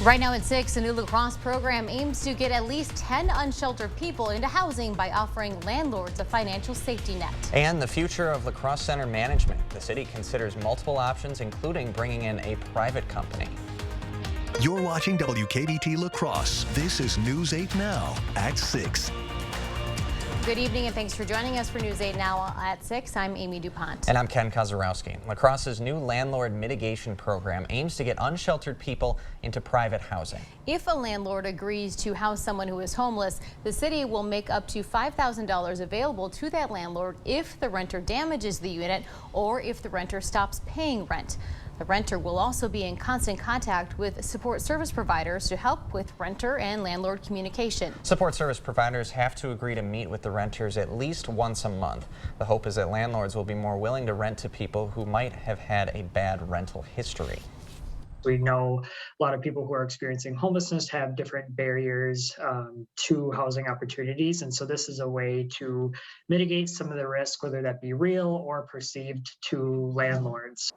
Right now at 6, a new La Crosse program aims to get at least 10 unsheltered people into housing by offering landlords a financial safety net. And the future of La Crosse Center management. The city considers multiple options, including bringing in a private company. You're watching WKBT La Crosse. This is News 8 Now at 6. Good evening and thanks for joining us for News 8 Now at 6. I'm Amy DuPont. And I'm Ken Kozarowski. La Crosse's new landlord mitigation program aims to get unsheltered people into private housing. If a landlord agrees to house someone who is homeless, the city will make up to $5,000 available to that landlord if the renter damages the unit or if the renter stops paying rent. The renter will also be in constant contact with support service providers to help with renter and landlord communication. Support service providers have to agree to meet with the renters at least once a month. The hope is that landlords will be more willing to rent to people who might have had a bad rental history. We know a lot of people who are experiencing homelessness have different barriers to housing opportunities. And so this is a way to mitigate some of the risk, whether that be real or perceived, to landlords.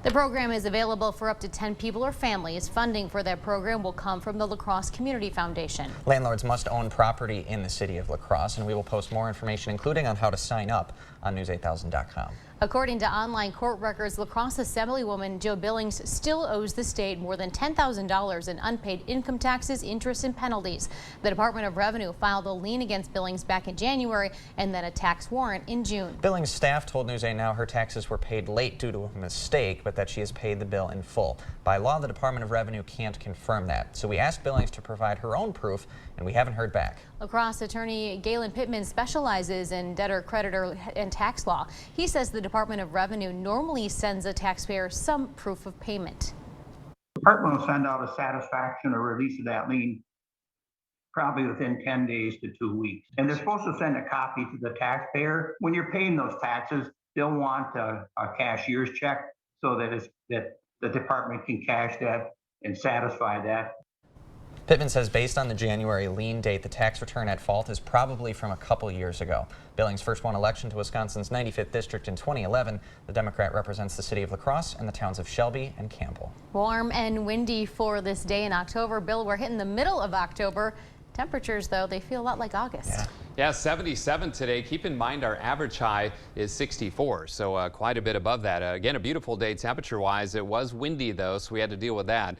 The program is available for up to 10 people or families. Funding for that program will come from the La Crosse Community Foundation. Landlords must own property in the city of La Crosse, and we will post more information, including on how to sign up, on news8000.com. According to online court records, La Crosse Assemblywoman Joe Billings still owes the state more than $10,000 in unpaid income taxes, interest, and penalties. The Department of Revenue filed a lien against Billings back in January and then a tax warrant in June. Billings staff told News 8 Now her taxes were paid late due to a mistake, but that she has paid the bill in full. By law, the Department of Revenue can't confirm that. So we asked Billings to provide her own proof, and we haven't heard back. La Crosse attorney Galen Pittman specializes in debtor, creditor, and tax law. He says the Department of Revenue normally sends a taxpayer some proof of payment. The department will send out a satisfaction or release of that lien probably within 10 days to 2 weeks. And they're supposed to send a copy to the taxpayer. When you're paying those taxes, they'll want a cashier's check so that the department can cash that and satisfy that. Pittman says based on the January lien date, the tax return at fault is probably from a couple years ago. Billings first won election to Wisconsin's 95th district in 2011. The Democrat represents the city of La Crosse and the towns of Shelby and Campbell. Warm and windy for this day in October. Bill, we're hitting the middle of October. Temperatures, though, they feel a lot like August. Yeah, 77 today. Keep in mind our average high is 64, so quite a bit above that. Again, a beautiful day temperature-wise. It was windy, though, so we had to deal with that.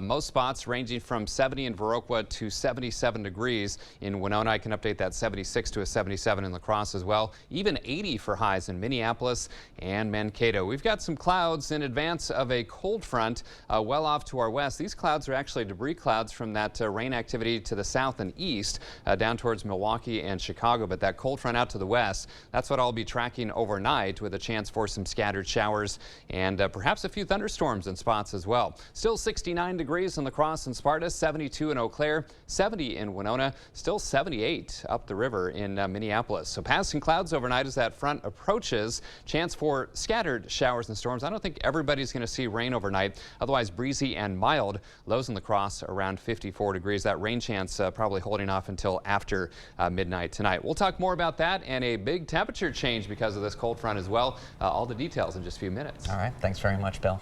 Most spots ranging from 70 in Viroqua to 77 degrees in Winona. I can update that 76 to a 77 in La Crosse as well. Even 80 for highs in Minneapolis and Mankato. We've got some clouds in advance of a cold front well off to our west. These clouds are actually debris clouds from that rain activity to the south and east down towards Milwaukee and Chicago, but that cold front out to the west, that's what I'll be tracking overnight with a chance for some scattered showers and perhaps a few thunderstorms in spots as well. Still 69 degrees in La Crosse and Sparta, 72 in Eau Claire, 70 in Winona, still 78 up the river in Minneapolis. So passing clouds overnight as that front approaches, chance for scattered showers and storms. I don't think everybody's going to see rain overnight, otherwise breezy and mild. Lows in La Crosse around 54 degrees. That rain chance probably holding off until after midnight tonight. We'll talk more about that and a big temperature change because of this cold front as well. All the details in just a few minutes. All right. Thanks very much, Bill.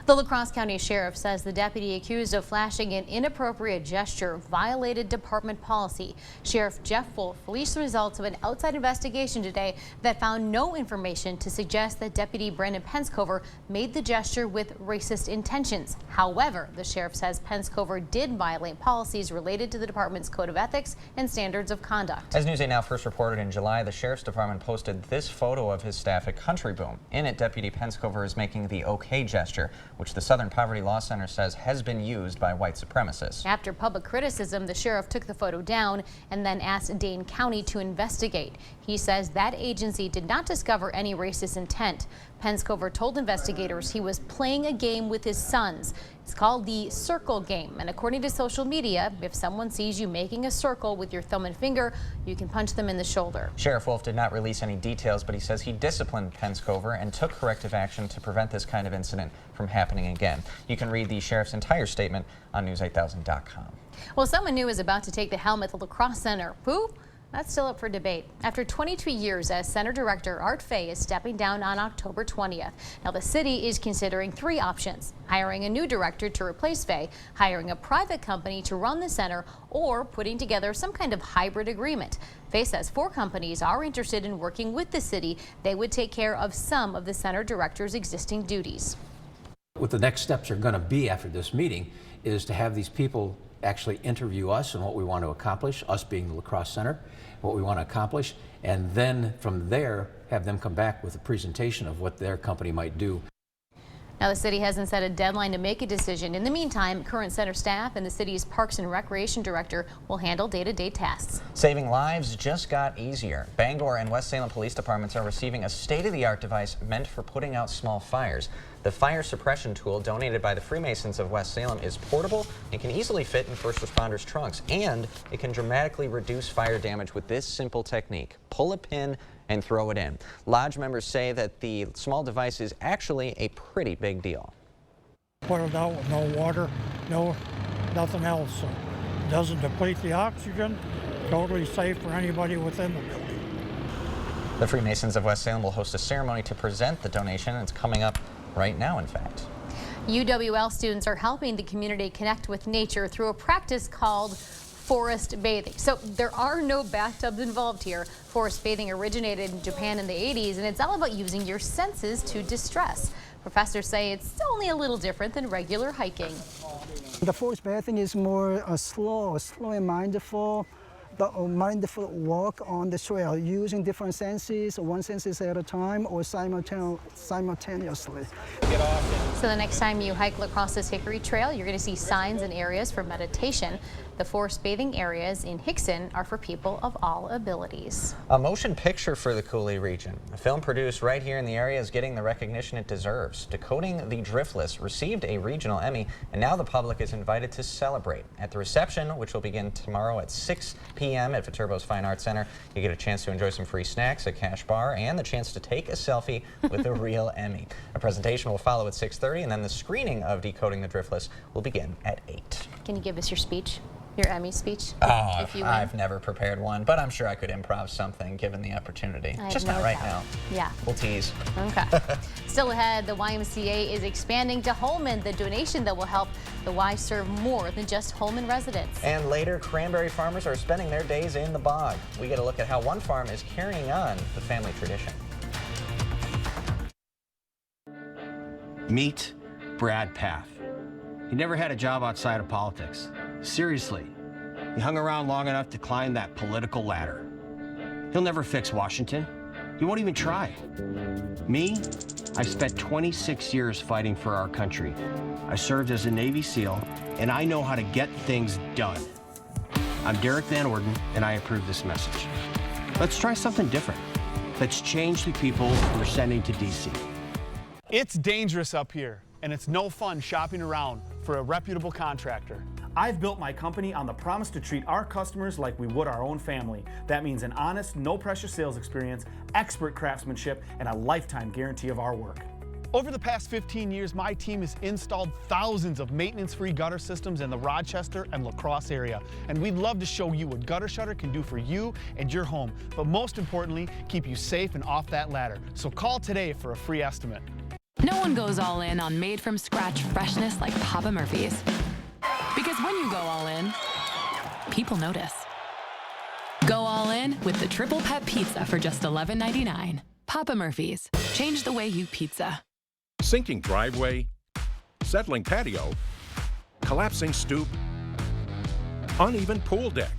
The La Crosse County Sheriff says the deputy accused of flashing an inappropriate gesture violated department policy. Sheriff Jeff Wolf released the results of an outside investigation today that found no information to suggest that Deputy Brandon Penscover made the gesture with racist intentions. However, the sheriff says Penscover did violate policies related to the department's code of ethics and standards of conduct. As News 8 Now first reported in July, the Sheriff's Department posted this photo of his staff at Country Boom. In it, Deputy Penscover is making the OK gesture, which the Southern Poverty Law Center says has been used by white supremacists. After public criticism, the sheriff took the photo down and then asked Dane County to investigate. He says that agency did not discover any racist intent. Penscover told investigators he was playing a game with his sons. It's called the circle game, and according to social media, if someone sees you making a circle with your thumb and finger, you can punch them in the shoulder. Sheriff Wolf did not release any details, but he says he disciplined Penscover and took corrective action to prevent this kind of incident from happening again. You can read the sheriff's entire statement on news8000.com. Well, someone new is about to take the helm at the La Crosse Center. Who? That's still up for debate. After 22 years as Center Director, Art Fay is stepping down on October 20th. Now, the city is considering 3 options: hiring a new director to replace Fay, hiring a private company to run the center, or putting together some kind of hybrid agreement. Fay says 4 companies are interested in working with the city. They would take care of some of the center director's existing duties. What the next steps are going to be after this meeting is to have these people actually interview us and what we want to accomplish, us being the La Crosse Center, what we want to accomplish, and then from there have them come back with a presentation of what their company might do. Now, the city hasn't set a deadline to make a decision. In the meantime, current center staff and the city's Parks and Recreation Director will handle day-to-day tasks. Saving lives just got easier. Bangor and West Salem police departments are receiving a state-of-the-art device meant for putting out small fires. The fire suppression tool donated by the Freemasons of West Salem is portable and can easily fit in first responders' trunks, and it can dramatically reduce fire damage with this simple technique: pull a pin and throw it in. Lodge members say that the small device is actually a pretty big deal. Put it out with no water, nothing else. So it doesn't deplete the oxygen. Totally safe for anybody within the building. The Freemasons of West Salem will host a ceremony to present the donation. It's coming up right now, in fact. UWL students are helping the community connect with nature through a practice called forest bathing. So there are no bathtubs involved here. Forest bathing originated in Japan in the 80s, and it's all about using your senses to distress. Professors say it's only a little different than regular hiking. The forest bathing is more slow and mindful. The mindful walk on the trail using different senses, one senses at a time or simultaneously. So the next time you hike La Crosse's Hickory Trail, you're going to see signs and areas for meditation. The forest bathing areas in Hickson are for people of all abilities. A motion picture for the Coulee region. A film produced right here in the area is getting the recognition it deserves. Decoding the Driftless received a regional Emmy, and now the public is invited to celebrate. At the reception, which will begin tomorrow at 6 p.m. at Viterbo's Fine Arts Center, you get a chance to enjoy some free snacks, a cash bar, and the chance to take a selfie with a real Emmy. A presentation will follow at 6:30, and then the screening of Decoding the Driftless will begin at 8. Can you give us your speech? Your Emmy speech? Oh, if you win? I've never prepared one, but I'm sure I could improv something given the opportunity. Just not right now. Yeah. We'll tease. Okay. Still ahead, the YMCA is expanding to Holmen, the donation that will help the Y serve more than just Holmen residents. And later, cranberry farmers are spending their days in the bog. We get a look at how one farm is carrying on the family tradition. Meet Brad Paff. He never had a job outside of politics. Seriously, he hung around long enough to climb that political ladder. He'll never fix Washington. He won't even try. Me, I spent 26 years fighting for our country. I served as a Navy SEAL, and I know how to get things done. I'm Derek Van Orden, and I approve this message. Let's try something different. Let's change the people we're sending to D.C. It's dangerous up here, and it's no fun shopping around for a reputable contractor. I've built my company on the promise to treat our customers like we would our own family. That means an honest, no-pressure sales experience, expert craftsmanship, and a lifetime guarantee of our work. Over the past 15 years, my team has installed thousands of maintenance-free gutter systems in the Rochester and La Crosse area, and we'd love to show you what Gutter Shutter can do for you and your home, but most importantly, keep you safe and off that ladder. So call today for a free estimate. No one goes all in on made-from-scratch freshness like Papa Murphy's. Because when you go all in, people notice. Go all in with the Triple Pet Pizza for just $11.99. Papa Murphy's. Change the way you pizza. Sinking driveway, settling patio, collapsing stoop, uneven pool deck.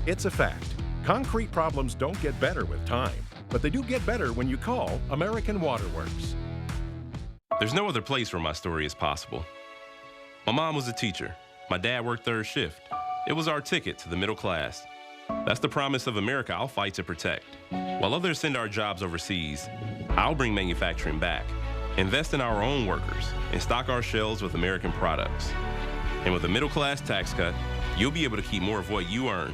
It's a fact. Concrete problems don't get better with time, but they do get better when you call American Waterworks. There's no other place where my story is possible. My mom was a teacher. My dad worked third shift. It was our ticket to the middle class. That's the promise of America I'll fight to protect. While others send our jobs overseas, I'll bring manufacturing back, invest in our own workers, and stock our shelves with American products. And with a middle class tax cut, you'll be able to keep more of what you earn.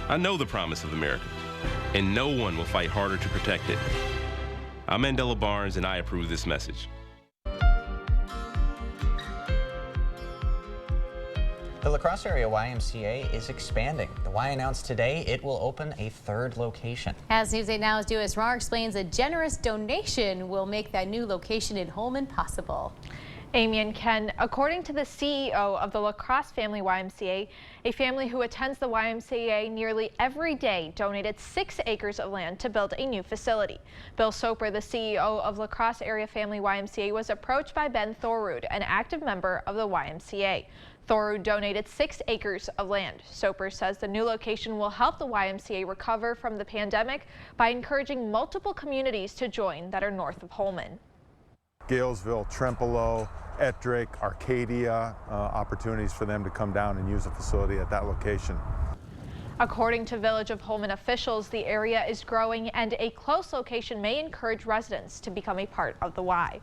I know the promise of America, and no one will fight harder to protect it. I'm Mandela Barnes, and I approve this message. The La Crosse area YMCA is expanding. The Y announced today it will open a third location. As News 8 Now's Duas Rar explains, a generous donation will make that new location in Holmen possible. Amy and Ken, according to the CEO of the La Crosse Family YMCA, a family who attends the YMCA nearly every day donated 6 acres of land to build a new facility. Bill Soper, the CEO of La Crosse Area Family YMCA, was approached by Ben Thorud, an active member of the YMCA. Thorud donated 6 acres of land. Soper says the new location will help the YMCA recover from the pandemic by encouraging multiple communities to join that are north of Holmen. Galesville, Trempealeau, Ettrick, Arcadia, opportunities for them to come down and use a facility at that location. According to Village of Holmen officials, the area is growing and a close location may encourage residents to become a part of the Y.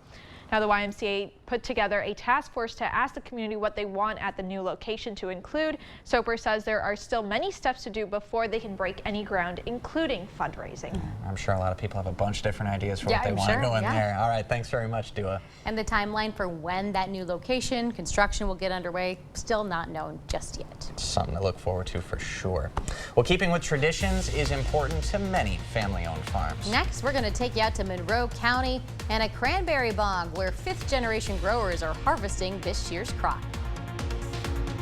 Now, the YMCA put together a task force to ask the community what they want at the new location to include. Soper says there are still many steps to do before they can break any ground, including fundraising. I'm sure a lot of people have a bunch of different ideas for what they want to go in there. All right, thanks very much, Dua. And the timeline for when that new location construction will get underway, still not known just yet. Something to look forward to for sure. Well, keeping with traditions is important to many family-owned farms. Next, we're going to take you out to Monroe County and a cranberry bog where 5th-generation growers are harvesting this year's crop.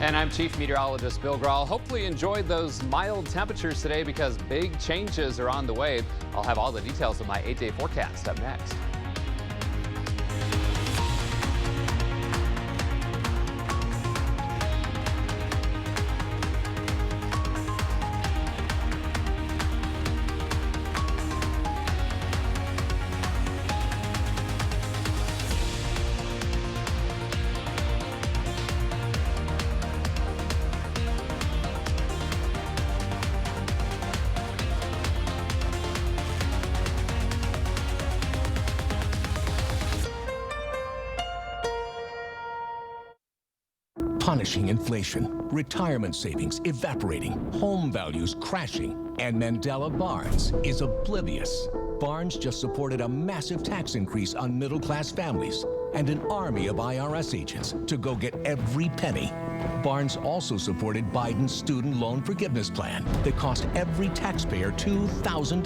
And I'm Chief Meteorologist Bill Grahl. Hopefully you enjoyed those mild temperatures today because big changes are on the way. I'll have all the details of my 8-day forecast up next. Punishing inflation, retirement savings evaporating, home values crashing, and Mandela Barnes is oblivious. Barnes just supported a massive tax increase on middle-class families and an army of IRS agents to go get every penny. Barnes also supported Biden's student loan forgiveness plan that cost every taxpayer $2,000.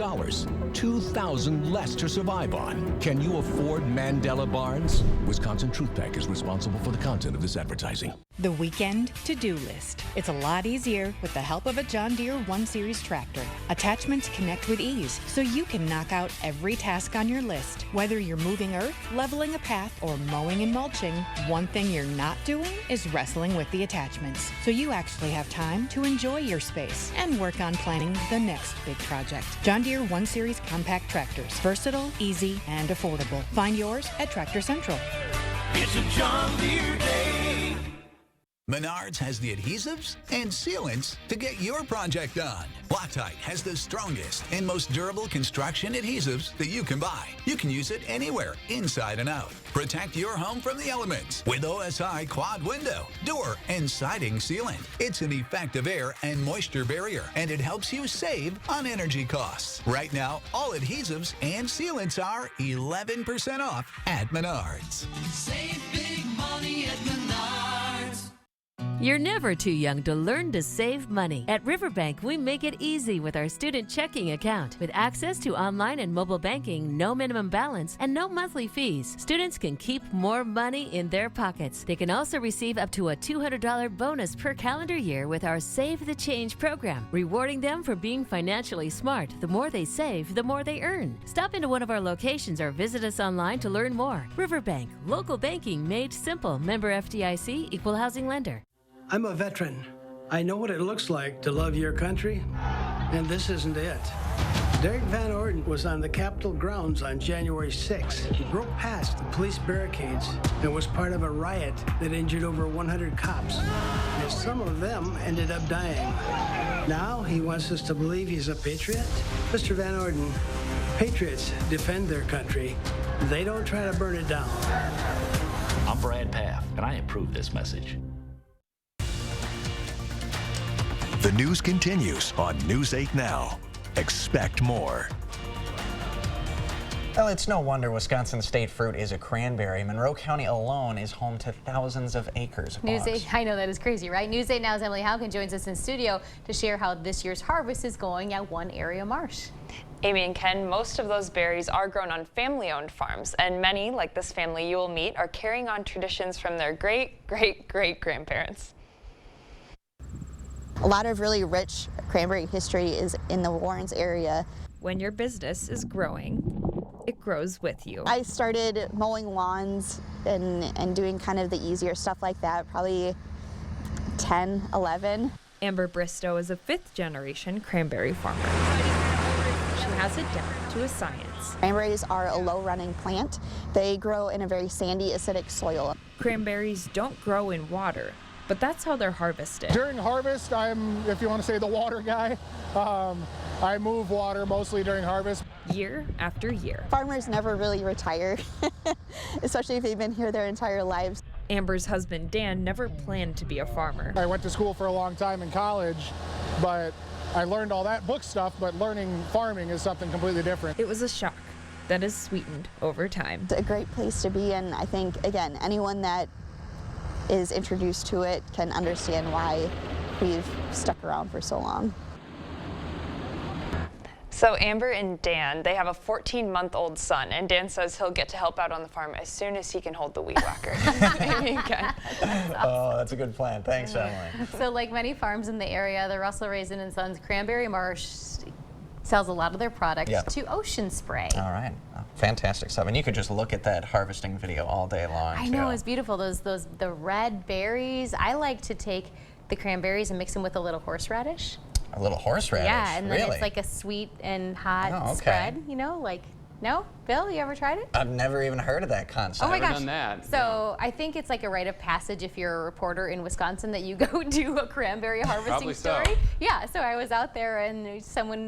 $2,000 less to survive on. Can you afford Mandela Barnes? Wisconsin Truth Pack is responsible for the content of this advertising. The weekend to-do list. It's a lot easier with the help of a John Deere 1 Series tractor. Attachments connect with ease, so you can knock out every task on your list. Whether you're moving earth, leveling a path, or mowing and mulching, one thing you're not doing is wrestling with the attachments. So you actually have time to enjoy your space and work on planning the next big project. John Deere 1 Series compact tractors. Versatile, easy, and affordable. Find yours at Tractor Central. It's a John Deere day. Menards has the adhesives and sealants to get your project done. Loctite has the strongest and most durable construction adhesives that you can buy. You can use it anywhere, inside and out. Protect your home from the elements with OSI Quad Window, Door, and Siding Sealant. It's an effective air and moisture barrier, and it helps you save on energy costs. Right now, all adhesives and sealants are 11% off at Menards. Save big money at Menards. You're never too young to learn to save money. At Riverbank, we make it easy with our student checking account. With access to online and mobile banking, no minimum balance, and no monthly fees, students can keep more money in their pockets. They can also receive up to a $200 bonus per calendar year with our Save the Change program, rewarding them for being financially smart. The more they save, the more they earn. Stop into one of our locations or visit us online to learn more. Riverbank, local banking made simple. Member FDIC, equal housing lender. I'm a veteran. I know what it looks like to love your country, and this isn't it. Derek Van Orden was on the Capitol grounds on January 6. He broke past the police barricades and was part of a riot that injured over 100 cops, and some of them ended up dying. Now he wants us to believe he's a patriot? Mr. Van Orden, patriots defend their country. They don't try to burn it down. I'm Brad Paff, and I approve this message. The news continues on News 8 Now. Expect more. Well, it's no wonder Wisconsin's state fruit is a cranberry. Monroe County alone is home to thousands of acres of News bogs. 8, I know that is crazy, right? News 8 Now's Emily Hauken joins us in studio to share how this year's harvest is going at one area marsh. Amy and Ken, most of those berries are grown on family-owned farms, and many, like this family you will meet, are carrying on traditions from their great-great-great-grandparents. A lot of really rich cranberry history is in the Warrens area. When your business is growing, it grows with you. I started mowing lawns and doing kind of the easier stuff like that, probably 10, 11. Amber Bristow is a fifth-generation cranberry farmer. She has it down to a science. Cranberries are a low-running plant. They grow in a very sandy, acidic soil. Cranberries don't grow in water, but that's how they're harvested. During harvest, I'm, if you want to say, the water guy. I move water mostly during harvest. Year after year. Farmers never really retire, especially if they've been here their entire lives. Amber's husband, Dan, never planned to be a farmer. I went to school for a long time in college, but I learned all that book stuff, but learning farming is something completely different. It was a shock that is sweetened over time. It's a great place to be, and I think, again, anyone that is introduced to it can understand why we've stuck around for so long. So Amber and Dan, they have a 14-month-old son, and Dan says he'll get to help out on the farm as soon as he can hold the weed whacker. Amy and Ken. Oh, that's a good plan. Thanks, Emily. So like many farms in the area, the Russell Raisin and Sons Cranberry Marsh sells a lot of their products to Ocean Spray. All right. Oh, fantastic stuff. And you could just look at that harvesting video all day long. I know, it's beautiful. The red berries. I like to take the cranberries and mix them with a little horseradish. A little horseradish? Yeah, and then really? it's like a sweet and hot Oh, okay. spread, you know, like, no? Bill, you ever tried it? I've never even heard of that concept. Oh my gosh. Done that. So I think it's like a rite of passage if you're a reporter in Wisconsin that you go do a cranberry harvesting Probably so. story. Yeah, so I was out there and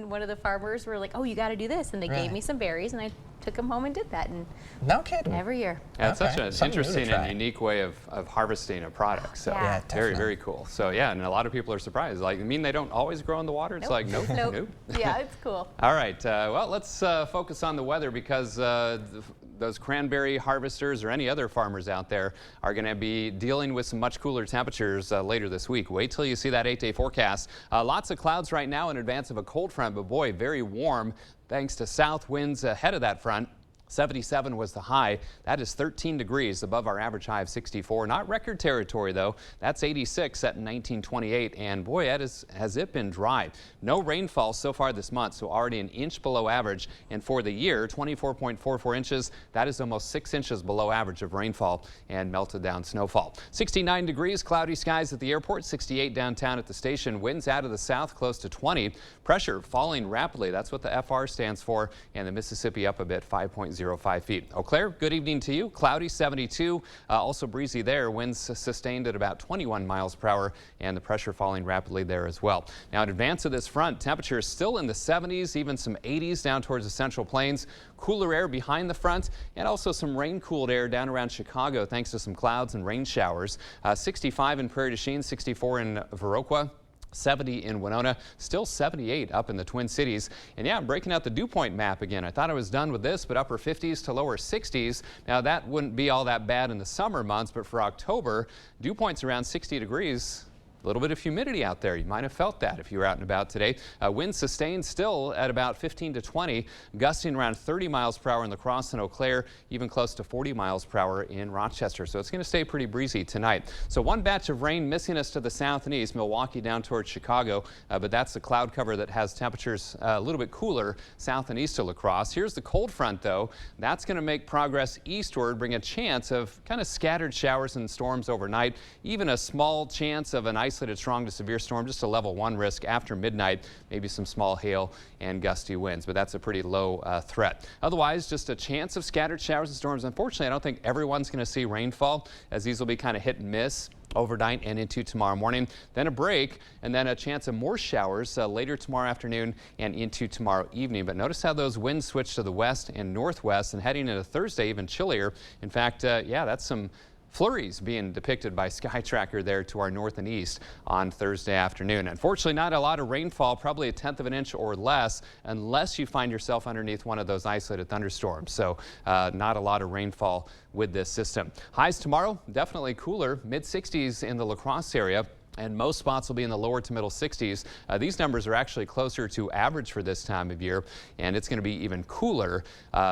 one of the farmers were like, oh, you got to do this. And they Really? gave me some berries and I took them home and did that. And no kidding. every year. Yeah, it's such an Something new to interesting try. and unique way of harvesting a product. So Yeah. Yeah, very, definitely. very cool. So yeah, and a lot of people are surprised. Like, I mean, they don't always grow in the water. It's like, nope, Nope. nope. Yeah, it's cool. All right, well, let's focus on the weather because those cranberry harvesters or any other farmers out there are going to be dealing with some much cooler temperatures later this week. Wait till you see that 8-day forecast. Lots of clouds right now in advance of a cold front, but boy, very warm thanks to south winds ahead of that front. 77 was the high. That is 13 degrees above our average high of 64. Not record territory, though. That's 86 set in 1928. And boy, has it been dry. No rainfall so far this month, so already an inch below average. And for the year, 24.44 inches. That is almost 6 inches below average of rainfall and melted down snowfall. 69 degrees, cloudy skies at the airport, 68 downtown at the station. Winds out of the south close to 20. Pressure falling rapidly. That's what the FR stands for. And the Mississippi up a bit, 5.05 feet. Eau Claire, good evening to you. Cloudy, 72. Also breezy there. Winds sustained at about 21 miles per hour and the pressure falling rapidly there as well. Now in advance of this front, temperatures still in the 70s, even some 80s down towards the Central Plains. Cooler air behind the front and also some rain-cooled air down around Chicago thanks to some clouds and rain showers. 65 in Prairie du Chien, 64 in Viroqua. 70 in Winona, still 78 up in the Twin Cities. And yeah, I'm breaking out the dew point map again. I thought I was done with this, but upper 50s to lower 60s. Now that wouldn't be all that bad in the summer months, but for October, dew points around 60 degrees. A little bit of humidity out there. You might have felt that if you were out and about today. Winds sustained still at about 15 to 20, gusting around 30 miles per hour in La Crosse and Eau Claire, even close to 40 miles per hour in Rochester. So it's going to stay pretty breezy tonight. So one batch of rain missing us to the south and east, Milwaukee down towards Chicago, but that's the cloud cover that has temperatures a little bit cooler south and east of La Crosse. Here's the cold front, though. That's going to make progress eastward, bring a chance of kind of scattered showers and storms overnight, even a small chance of an isolated strong to severe storm, just a level 1 risk after midnight, maybe some small hail and gusty winds, but that's a pretty low threat. Otherwise, just a chance of scattered showers and storms. Unfortunately, I don't think everyone's going to see rainfall, as these will be kind of hit and miss overnight and into tomorrow morning. Then a break and then a chance of more showers later tomorrow afternoon and into tomorrow evening. But notice how those winds switch to the west and northwest, and heading into Thursday even chillier. In fact, yeah, that's some flurries being depicted by Sky Tracker there to our north and east on Thursday afternoon. Unfortunately, not a lot of rainfall, probably 1/10 of an inch or less, unless you find yourself underneath one of those isolated thunderstorms. So not a lot of rainfall with this system. Highs tomorrow, definitely cooler, mid-60s in the La Crosse area. And most spots will be in the lower to middle 60s. These numbers are actually closer to average for this time of year, and it's going to be even cooler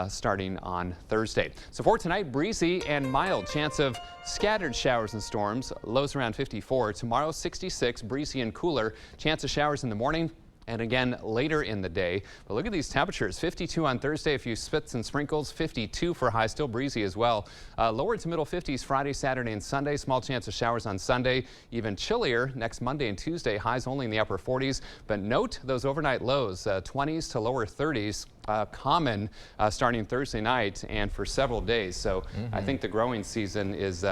starting on Thursday. So for tonight, breezy and mild. Chance of scattered showers and storms. Lows around 54. Tomorrow, 66, breezy and cooler. Chance of showers in the morning and again later in the day. But look at these temperatures. 52 on Thursday, a few spits and sprinkles. 52 for high, still breezy as well. Lower to middle 50s Friday, Saturday, and Sunday. Small chance of showers on Sunday. Even chillier next Monday and Tuesday. Highs only in the upper 40s. But note those overnight lows, 20s to lower 30s. Common starting Thursday night and for several days. So I think the growing season is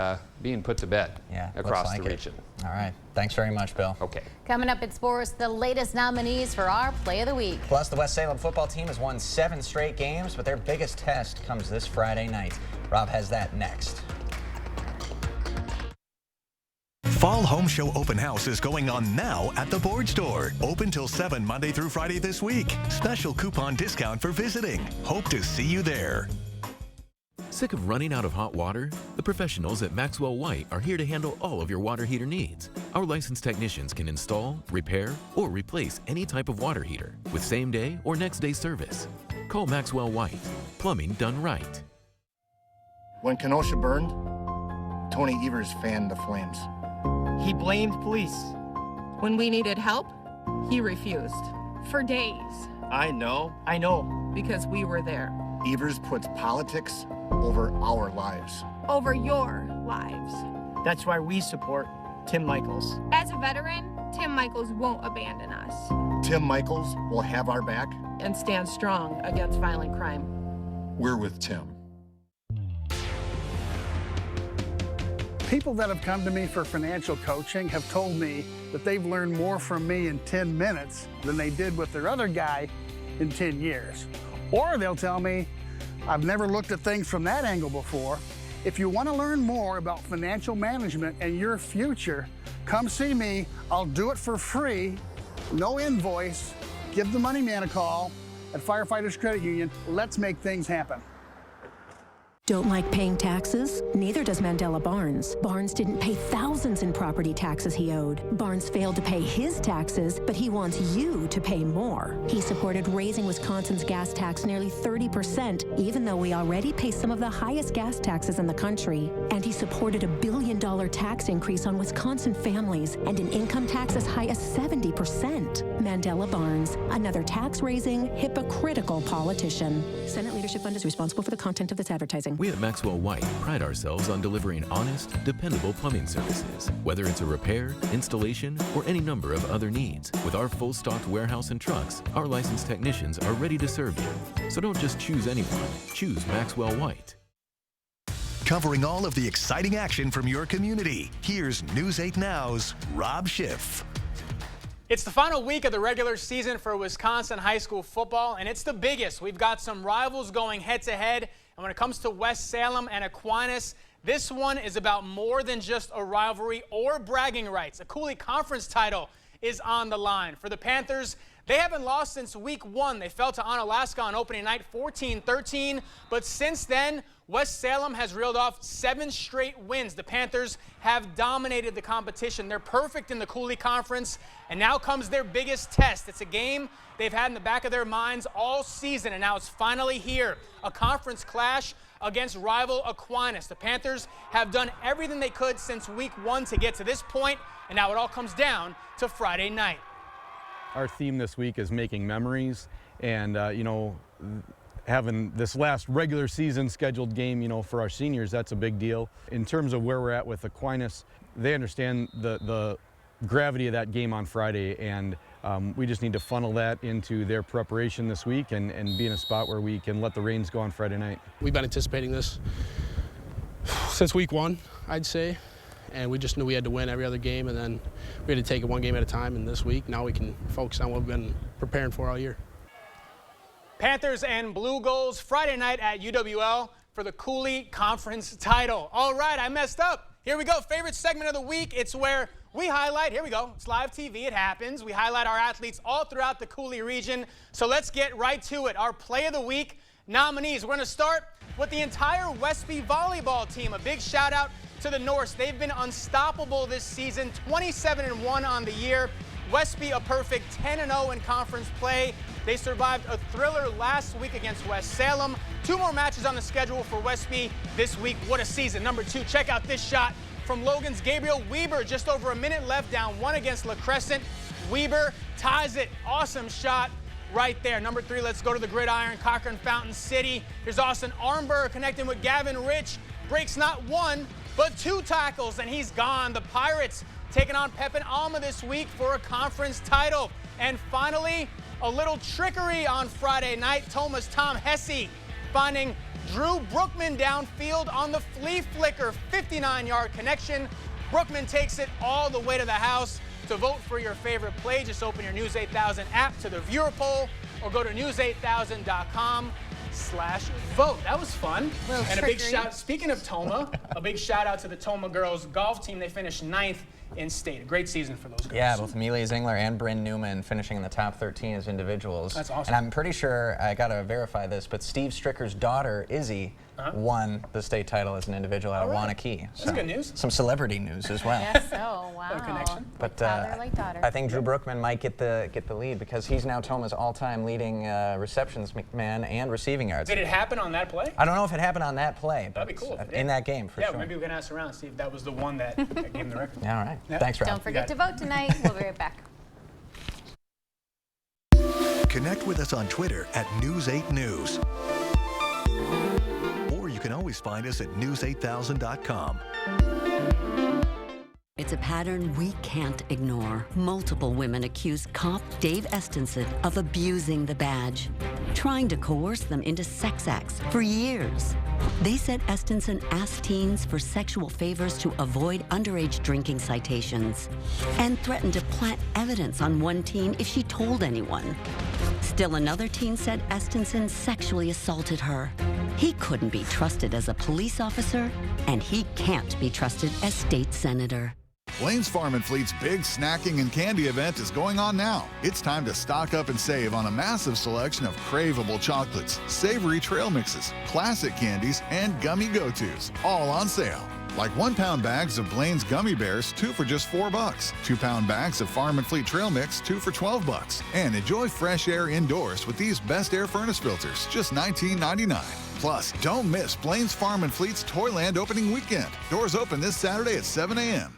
being put to bed across the region. All right. Thanks very much, Bill. Okay. Coming up in sports, the latest nominees for our Play of the Week. Plus, the West Salem football team has won 7 straight games, but their biggest test comes this Friday night. Rob has that next. Fall Home Show Open House is going on now at the Board Store. Open till 7 Monday through Friday this week. Special coupon discount for visiting. Hope to see you there. Sick of running out of hot water? The professionals at Maxwell White are here to handle all of your water heater needs. Our licensed technicians can install, repair, or replace any type of water heater with same-day or next-day service. Call Maxwell White. Plumbing done right. When Kenosha burned, Tony Evers fanned the flames. He blamed police. When we needed help, he refused. For days. I know. Because we were there. Evers puts politics over our lives. Over your lives. That's why we support Tim Michaels. As a veteran, Tim Michaels won't abandon us. Tim Michaels will have our back. And stand strong against violent crime. We're with Tim. People that have come to me for financial coaching have told me that they've learned more from me in 10 minutes than they did with their other guy in 10 years. Or they'll tell me, I've never looked at things from that angle before. If you want to learn more about financial management and your future, come see me. I'll do it for free, no invoice. Give the money man a call at Firefighters Credit Union. Let's make things happen. Don't like paying taxes? Neither does Mandela Barnes. Barnes didn't pay thousands in property taxes he owed. Barnes failed to pay his taxes, but he wants you to pay more. He supported raising Wisconsin's gas tax nearly 30%, even though we already pay some of the highest gas taxes in the country. And he supported a $1 billion tax increase on Wisconsin families and an income tax as high as 70%. Mandela Barnes, another tax-raising, hypocritical politician. Senate Leadership Fund is responsible for the content of this advertising. We at Maxwell White pride ourselves on delivering honest, dependable plumbing services, whether it's a repair, installation, or any number of other needs. With our full-stocked warehouse and trucks, our licensed technicians are ready to serve you. So don't just choose anyone, choose Maxwell White. Covering all of the exciting action from your community, here's News 8 Now's Rob Schiff. It's the final week of the regular season for Wisconsin high school football, and it's the biggest. We've got some rivals going head-to-head. And when it comes to West Salem and Aquinas, this one is about more than just a rivalry or bragging rights. A Coulee Conference title is on the line. For the Panthers, they haven't lost since week 1. They fell to Onalaska on opening night 14-13. But since then, West Salem has reeled off 7 straight wins. The Panthers have dominated the competition. They're perfect in the Coulee Conference. And now comes their biggest test. It's a game they've had in the back of their minds all season, and now it's finally here. A conference clash against rival Aquinas. The Panthers have done everything they could since week 1 to get to this point, and now it all comes down to Friday night. Our theme this week is making memories, and having this last regular season scheduled game, for our seniors, that's a big deal. In terms of where we're at with Aquinas, they understand the gravity of that game on Friday, and we just need to funnel that into their preparation this week and be in a spot where we can let the reins go on Friday night. We've been anticipating this since week 1, I'd say, and we just knew we had to win every other game, and then we had to take it one game at a time. And this week, now we can focus on what we've been preparing for all year. Panthers and Blue Goals Friday night at UWL. for the Cooley Conference title. All right, I messed up. Here we go. Favorite segment of the week. It's where we highlight, here we go, it's live TV, it happens. We highlight our athletes all throughout the Cooley region. So let's get right to it. Our play of the week nominees. We're going to start with the entire Westby volleyball team. A big shout out to the Norse. They've been unstoppable this season, 27-1 on the year. Westby a perfect 10-0 in conference play. They survived a thriller last week against West Salem. 2 more matches on the schedule for Westby this week. What a season. Number 2, check out this shot from Logan's Gabriel Weber. Just over a minute left, down 1 against La Crescent. Weber ties it. Awesome shot right there. Number 3, let's go to the gridiron. Cochran Fountain City. Here's Austin Armberg connecting with Gavin Rich. Breaks not 1, but 2 tackles, and he's gone. The Pirates taking on Pepin Alma this week for a conference title. And finally, a little trickery on Friday night. Toma's Tom Hesse finding Drew Brookman downfield on the flea flicker, 59-yard connection. Brookman takes it all the way to the house. To vote for your favorite play, just open your News 8000 app to the viewer poll or go to news8000.com/vote. That was fun. And a big shout, speaking of Toma, a big shout out to the Toma girls golf team. They finished 9th in state. A great season for those girls. Yeah, both Amelia Zingler and Bryn Newman finishing in the top 13 as individuals. That's awesome. And I'm pretty sure, I got to verify this, but Steve Stricker's daughter, Izzy, won the state title as an individual out of Wanakee. That's good news. Some celebrity news as well. Yes, so wow. What a connection. But Father like daughter. I think Drew Brookman might get the lead because he's now Toma's all-time leading receptions man and receiving yards. Did it happen on that play? I don't know if it happened on that play, but That'd be cool if it in did. that game for sure. Yeah, maybe we can ask around, see if that was the one that gave him the record. All right. Yeah. Thanks, Rob. Don't forget to vote tonight. We'll be right back. Connect with us on Twitter at News 8 News. Or you can always find us at news8000.com. It's a pattern we can't ignore. Multiple women accused cop Dave Estenson of abusing the badge, trying to coerce them into sex acts for years. They said Estenson asked teens for sexual favors to avoid underage drinking citations and threatened to plant evidence on one teen if she told anyone. Still another teen said Estenson sexually assaulted her. He couldn't be trusted as a police officer, and he can't be trusted as state senator. Blaine's Farm and Fleet's big snacking and candy event is going on now. It's time to stock up and save on a massive selection of craveable chocolates, savory trail mixes, classic candies, and gummy go-tos, all on sale. Like 1-pound bags of Blaine's Gummy Bears, 2 for just $4. 2-pound bags of Farm and Fleet Trail Mix, 2 for $12. And enjoy fresh air indoors with these Best Air furnace filters, just $19.99. Plus, don't miss Blaine's Farm and Fleet's Toyland opening weekend. Doors open this Saturday at 7 a.m.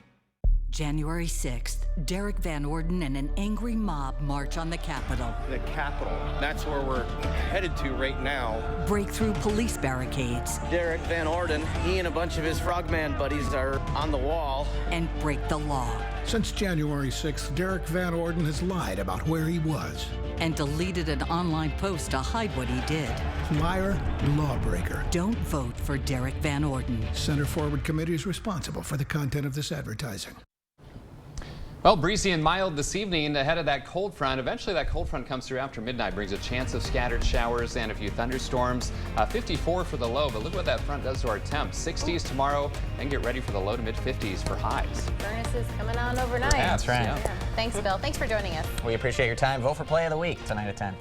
January 6th, Derek Van Orden and an angry mob march on the Capitol. The Capitol, that's where we're headed to right now. Break through police barricades. Derek Van Orden, he and a bunch of his frogman buddies are on the wall. And break the law. Since January 6th, Derek Van Orden has lied about where he was. And deleted an online post to hide what he did. Liar, lawbreaker. Don't vote for Derek Van Orden. Center Forward Committee is responsible for the content of this advertising. Well, breezy and mild this evening ahead of that cold front. Eventually that cold front comes through after midnight, brings a chance of scattered showers and a few thunderstorms. 54 for the low, but look what that front does to our temps. 60s tomorrow, then get ready for the low to mid 50s for highs. Furnace is coming on overnight. That's right. Yeah. Thanks, Bill. Thanks for joining us. We appreciate your time. Vote for Play of the Week tonight at 10.